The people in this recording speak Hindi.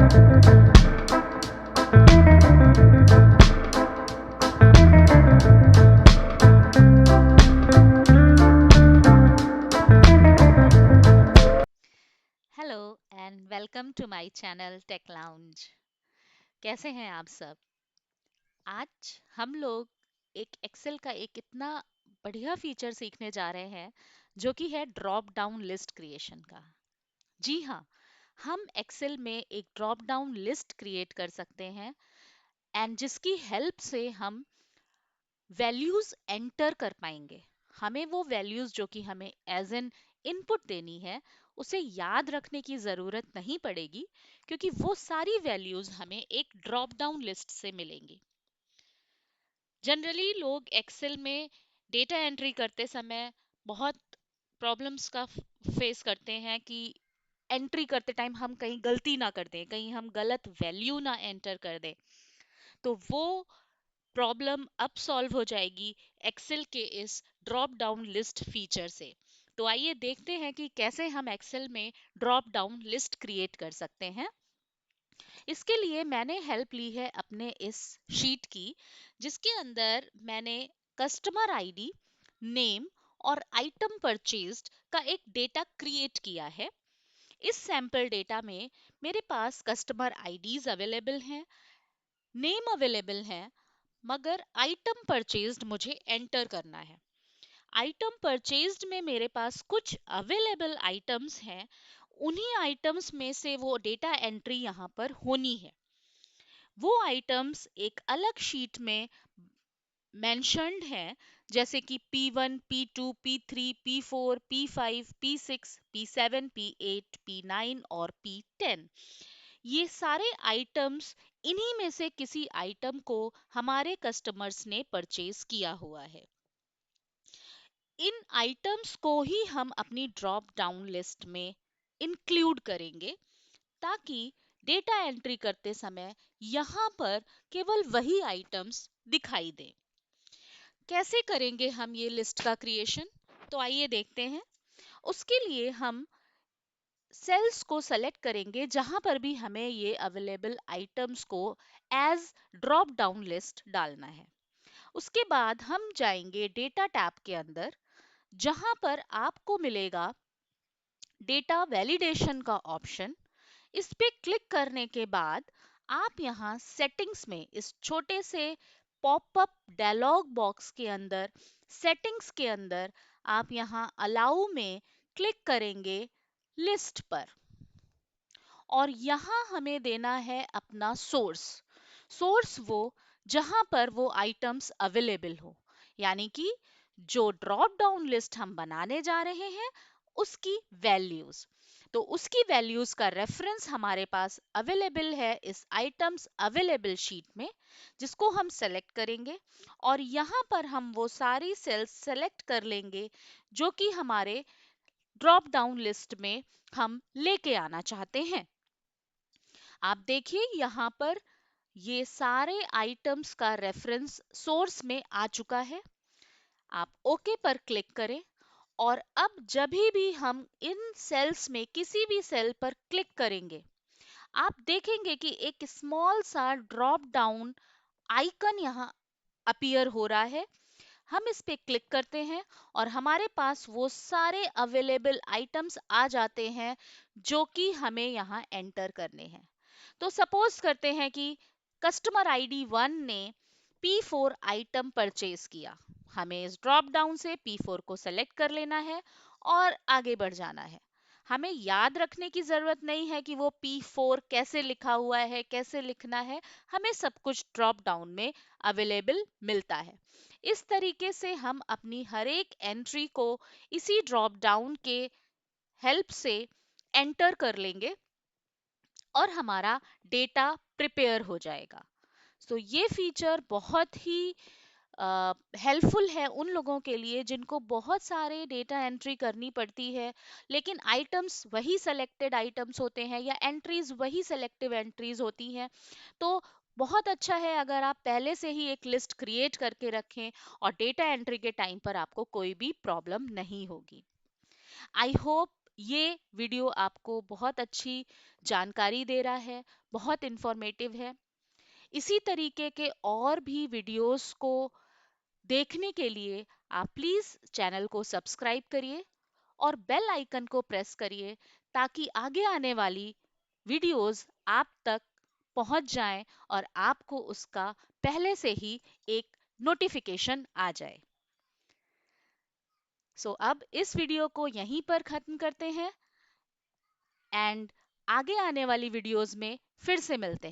Hello and welcome to my channel tech lounge. कैसे हैं आप सब? आज हम लोग एक एक्सेल का एक इतना बढ़िया फीचर सीखने जा रहे हैं जो कि है ड्रॉप डाउन लिस्ट क्रिएशन का। जी हाँ, हम एक्सेल में एक ड्रॉप डाउन लिस्ट क्रिएट कर सकते हैं एंड जिसकी हेल्प से हम वैल्यूज एंटर कर पाएंगे। हमें वो वैल्यूज जो कि हमें एज एन इनपुट देनी है उसे याद रखने की जरूरत नहीं पड़ेगी, क्योंकि वो सारी वैल्यूज हमें एक ड्रॉप डाउन लिस्ट से मिलेंगी। जनरली लोग एक्सेल में डेटा एंट्री करते समय बहुत प्रॉब्लम्स का फेस करते हैं कि एंट्री करते टाइम हम कहीं गलती ना कर दें, कहीं हम गलत वैल्यू ना एंटर कर दें। तो वो प्रॉब्लम अब सॉल्व हो जाएगी एक्सेल के इस ड्रॉप डाउन लिस्ट फीचर से। तो आइए देखते हैं कि कैसे हम एक्सेल में ड्रॉप डाउन लिस्ट क्रिएट कर सकते हैं। इसके लिए मैंने हेल्प ली है अपने इस शीट की, जिसके अंदर मैंने कस्टमर आईडी, नेम और आइटम परचेज्ड का एक डेटा क्रिएट किया है। इस सैंपल डेटा में मेरे पास कस्टमर आईडीज अवेलेबल हैं, नेम अवेलेबल है, मगर आइटम परचेज्ड मुझे एंटर करना है। आइटम परचेज्ड में मेरे पास कुछ अवेलेबल आइटम्स हैं, उन्हीं आइटम्स में से वो डेटा एंट्री यहाँ पर होनी है। वो आइटम्स एक अलग शीट में मेंशन्ड हैं, जैसे कि P1, P2, P3, P4, P5, P6, P7, P8, P9 और P10। ये सारे आइटम्स, इन्हीं में से किसी आइटम को हमारे कस्टमर्स ने परचेज किया हुआ है। इन आइटम्स को ही हम अपनी ड्रॉप डाउन लिस्ट में इंक्लूड करेंगे, ताकि डेटा एंट्री करते समय यहाँ पर केवल वही आइटम्स दिखाई दें। कैसे करेंगे हम ये लिस्ट का क्रिएशन? तो आइए देखते हैं। उसके लिए हम सेल्स को सेलेक्ट करेंगे जहां पर भी हमें ये अवेलेबल आइटम्स को एज ड्रॉप डाउन लिस्ट डालना है। उसके बाद हम जाएंगे डेटा टैब के अंदर, जहां पर आपको मिलेगा डेटा वैलिडेशन का ऑप्शन। इस पे क्लिक करने के बाद आप यहाँ सेटिंग्स में इस छोटे से पॉपअप डायलॉग बॉक्स के अंदर, सेटिंग्स के अंदर आप यहाँ अलाउ में क्लिक करेंगे लिस्ट पर, और यहाँ हमें देना है अपना सोर्स। सोर्स वो जहां पर वो आइटम्स अवेलेबल हो, यानी कि जो ड्रॉप डाउन लिस्ट हम बनाने जा रहे हैं उसकी वैल्यूज। तो उसकी वैल्यूज का रेफरेंस हमारे पास अवेलेबल है इस आइटम्स अवेलेबल शीट में, जिसको हम सेलेक्ट करेंगे और यहाँ पर हम वो सारी सेल्स सेलेक्ट कर लेंगे जो कि हमारे ड्रॉप डाउन लिस्ट में हम लेके आना चाहते हैं। आप देखिए यहाँ पर ये सारे आइटम्स का रेफरेंस सोर्स में आ चुका है। आप ओके पर क्लिक करें और अब जब भी हम इन सेल्स में किसी भी सेल पर क्लिक करेंगे, आप देखेंगे कि एक स्मॉल सा ड्रॉप डाउन आइकन यहाँ अपीयर हो रहा है। हम इस पे क्लिक करते हैं और हमारे पास वो सारे अवेलेबल आइटम्स आ जाते हैं जो कि हमें यहाँ एंटर करने हैं। तो सपोज करते हैं कि कस्टमर आईडी 1 ने P4 आइटम परचेज किया। हमें इस ड्रॉप डाउन से P4 को सेलेक्ट कर लेना है और आगे बढ़ जाना है। हमें याद रखने की जरूरत नहीं है कि वो P4 कैसे लिखा हुआ है, कैसे लिखना है। हमें सब कुछ ड्रॉप डाउन में अवेलेबल मिलता है। इस तरीके से हम अपनी हर एक एंट्री को इसी ड्रॉप डाउन के हेल्प से एंटर कर लेंगे और हमारा डेटा प्रिपेयर हो जाएगा। सो ये फीचर बहुत ही हेल्पफुल है उन लोगों के लिए जिनको बहुत सारे डेटा एंट्री करनी पड़ती है, लेकिन आइटम्स वही सेलेक्टेड आइटम्स होते हैं या एंट्रीज वही सेलेक्टिव एंट्रीज होती हैं। तो बहुत अच्छा है अगर आप पहले से ही एक लिस्ट क्रिएट करके रखें और डेटा एंट्री के टाइम पर आपको कोई भी प्रॉब्लम नहीं होगी। आई होप ये वीडियो आपको बहुत अच्छी जानकारी दे रहा है, बहुत इंफॉर्मेटिव है। इसी तरीके के और भी वीडियोस को देखने के लिए आप प्लीज चैनल को सब्सक्राइब करिए और बेल आइकन को प्रेस करिए, ताकि आगे आने वाली वीडियोस आप तक पहुंच जाएं और आपको उसका पहले से ही एक नोटिफिकेशन आ जाए। अब इस वीडियो को यहीं पर खत्म करते हैं एंड आगे आने वाली वीडियोस में फिर से मिलते हैं।